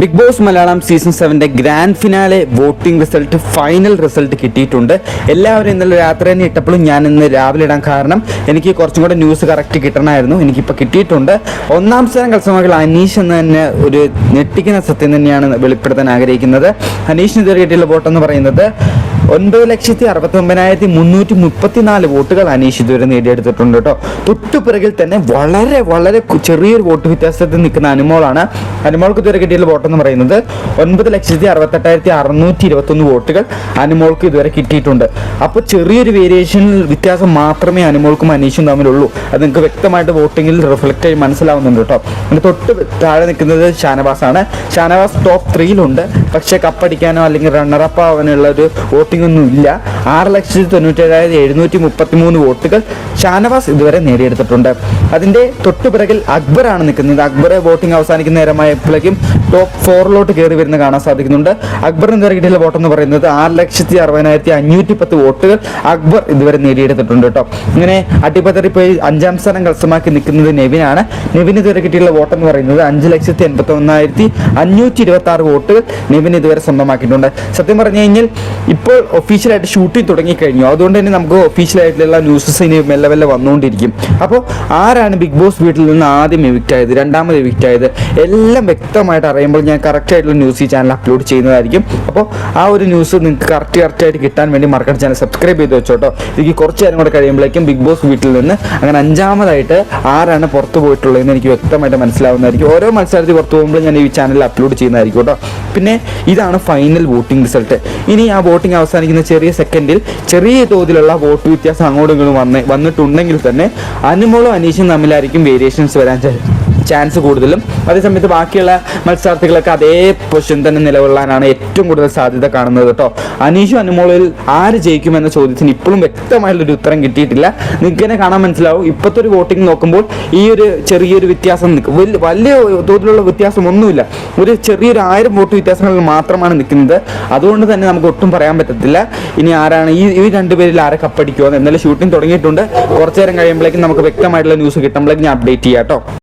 Big Boss Malayalam season 7 grand finale voting result final result കിട്ടിയിട്ടുണ്ട്. എല്ലാവരും ഇന്നലെ രാത്രി തന്നെ ഇട്ടപ്പോഴും ഞാൻ ഇന്ന് രാവിലെ ഇടാൻ കാരണം എനിക്ക് കുറച്ചും കൂടെ ന്യൂസ് കറക്റ്റ് കിട്ടണമായിരുന്നു. എനിക്കിപ്പോൾ കിട്ടിയിട്ടുണ്ട്. ഒന്നാം സ്ഥാനം കരസ്ഥമാക്കിയ അനീഷ് എന്ന് തന്നെ ഒരു ഞെട്ടിക്കുന്ന സത്യം തന്നെയാണ് വെളിപ്പെടുത്താൻ ആഗ്രഹിക്കുന്നത്. അനീഷിന് ഇതുവരെ കിട്ടിയുള്ള വോട്ടെന്ന് പറയുന്നത് 9,69,334 വോട്ടുകൾ അനീഷ് ഇതുവരെ നേടിയെടുത്തിട്ടുണ്ട് കേട്ടോ. തൊട്ടുപിറകിൽ തന്നെ വളരെ വളരെ ചെറിയൊരു വോട്ട് വ്യത്യാസത്തിൽ നിൽക്കുന്ന അനുമോളാണ്. അനുമോൾക്ക് ഇതുവരെ കിട്ടിയുള്ള വോട്ടെന്ന് പറയുന്നത് 9,68,621 വോട്ടുകൾ അനുമോൾക്ക് ഇതുവരെ കിട്ടിയിട്ടുണ്ട്. അപ്പോൾ ചെറിയൊരു വേരിയേഷൻ വ്യത്യാസം മാത്രമേ അനുമോൾക്കും അനീഷും തമ്മിലുള്ളൂ. അത് നിങ്ങൾക്ക് വ്യക്തമായിട്ട് വോട്ടിങ്ങിൽ റിഫ്ലക്റ്റ് ആയി മനസ്സിലാവുന്നുണ്ട് കേട്ടോ. അതിന് തൊട്ട് താഴെ നിൽക്കുന്നത് ഷാനവാസാണ്. ഷാനവാസ് ടോപ്പ് 3-ലുണ്ട്. പക്ഷേ കപ്പടിക്കാനോ അല്ലെങ്കിൽ റണ്ണറപ്പ് ആവാനുള്ള ഒരു വോട്ടിംഗ് ഒന്നും ഇല്ല. 6,97,733 വോട്ടുകൾ ഷാനവാസ് ഇതുവരെ നേടിയെടുത്തിട്ടുണ്ട്. അതിൻ്റെ തൊട്ടുപിറകിൽ അക്ബറാണ് നിൽക്കുന്നത്. അക്ബർ വോട്ടിംഗ് അവസാനിക്കുന്ന നേരമായപ്പോഴേക്കും ടോപ്പ് 4-ലോട്ട് കയറി വരുന്ന കാണാൻ സാധിക്കുന്നുണ്ട്. അക്ബറിന് ഇതുവരെ കിട്ടിയുള്ള വോട്ടെന്ന് പറയുന്നത് 6,60,510 വോട്ടുകൾ അക്ബർ ഇതുവരെ നേടിയെടുത്തിട്ടുണ്ട് കേട്ടോ. ഇങ്ങനെ അട്ടിപ്പത്തറി പോയി 5-ാം സ്ഥാനം കരസ്ഥമാക്കി നിൽക്കുന്നത് നെവിനാണ്. നെവിന് ഇതുവരെ കിട്ടിയുള്ള വോട്ടെന്ന് പറയുന്നത് 5,81,526 വോട്ടുകൾ നെവിൻ ഇതുവരെ സ്വന്തമാക്കിയിട്ടുണ്ട്. സത്യം പറഞ്ഞു കഴിഞ്ഞാൽ ഇപ്പോൾ ഒഫീഷ്യലായിട്ട് ഷൂട്ടിംഗ് തുടങ്ങിക്കഴിഞ്ഞു. അതുകൊണ്ട് തന്നെ നമുക്ക് ഒഫീഷ്യലായിട്ടുള്ള ന്യൂസസ് ഇനി മെല്ലെ മെല്ലെ വന്നുകൊണ്ടിരിക്കും. അപ്പോൾ ആരാണ് ബിഗ് ബോസ് വീട്ടിൽ നിന്ന് ആദ്യം എവിക്റ്റ് ആയത്, രണ്ടാമത് എവിക്റ്റ് ആയത്, എല്ലാം വ്യക്തമായിട്ട് അറിയുമ്പോൾ ഞാൻ കറക്റ്റായിട്ടുള്ള ന്യൂസ് ഈ ചാനൽ അപ്ലോഡ് ചെയ്യുന്നതായിരിക്കും. അപ്പോൾ ആ ഒരു ന്യൂസ് നിങ്ങൾക്ക് കറക്റ്റായിട്ട് കിട്ടാൻ വേണ്ടി മറക്കാതെ ചാനൽ സബ്സ്ക്രൈബ് ചെയ്ത് വെച്ചോട്ടോ. എനിക്ക് കുറച്ച് നേരം കൂടെ കഴിയുമ്പോഴേക്കും ബിഗ് ബോസ് വീട്ടിൽ നിന്ന് അങ്ങനെ 5-ാമതായിട്ട് ആരാണ് പുറത്ത് പോയിട്ടുള്ളതെന്ന് എനിക്ക് വ്യക്തമായിട്ട് മനസ്സിലാവുന്നതായിരിക്കും. ഓരോ മത്സരത്തിൽ പുറത്ത് പോകുമ്പോൾ ഞാൻ ഈ ചാനലിൽ അപ്ലോഡ് ചെയ്യുന്നതായിരിക്കും കേട്ടോ. പിന്നെ ഇതാണ് ഫൈനൽ വോട്ടിംഗ് റിസൾട്ട്. ഇനി ആ വോട്ടിംഗ് അവസാനിക്കുന്ന ചെറിയ സെക്കൻഡിൽ ചെറിയ തോതിലുള്ള വോട്ട് വ്യത്യാസം അങ്ങോട്ടും ഇങ്ങോട്ടും വന്നിട്ടുണ്ടെങ്കിൽ തന്നെ അനുമോളും അനീഷും തമ്മിലായിരിക്കും വേരിയേഷൻസ് വരാൻ ചാൻസ് കൂടുതലും. അതേസമയത്ത് ബാക്കിയുള്ള മത്സരാർത്ഥികളൊക്കെ അതേ പൊസിഷൻ തന്നെ നിലകൊള്ളാനാണ് ഏറ്റവും കൂടുതൽ സാധ്യത കാണുന്നത് കേട്ടോ. അനീഷും അനുമോളിൽ ആര് ജയിക്കുമെന്ന ചോദ്യത്തിന് ഇപ്പോഴും വ്യക്തമായുള്ളൊരു ഉത്തരം കിട്ടിയിട്ടില്ല. നിങ്ങൾക്ക് തന്നെ കാണാൻ മനസ്സിലാവും. ഇപ്പോഴത്തെ ഒരു വോട്ടിംഗ് നോക്കുമ്പോൾ ഈ ഒരു ചെറിയൊരു വ്യത്യാസം വലിയ തോതിലുള്ള വ്യത്യാസമൊന്നുമില്ല. ഒരു ചെറിയൊരു 1000 വോട്ട് വ്യത്യാസങ്ങളിൽ മാത്രമാണ് നിൽക്കുന്നത്. അതുകൊണ്ട് തന്നെ നമുക്ക് ഒട്ടും പറയാൻ പറ്റത്തില്ല ഇനി ആരാണ് ഈ രണ്ടുപേരിൽ ആരെ കപ്പടിക്കുമോ. എന്നാലും ഷൂട്ടിംഗ് തുടങ്ങിയിട്ടുണ്ട്. കുറച്ചു നേരം കഴിയുമ്പോഴേക്കും നമുക്ക് വ്യക്തമായിട്ടുള്ള ന്യൂസ് കിട്ടുമ്പോഴേക്കും ഞാൻ അപ്ഡേറ്റ് ചെയ്യാം കേട്ടോ.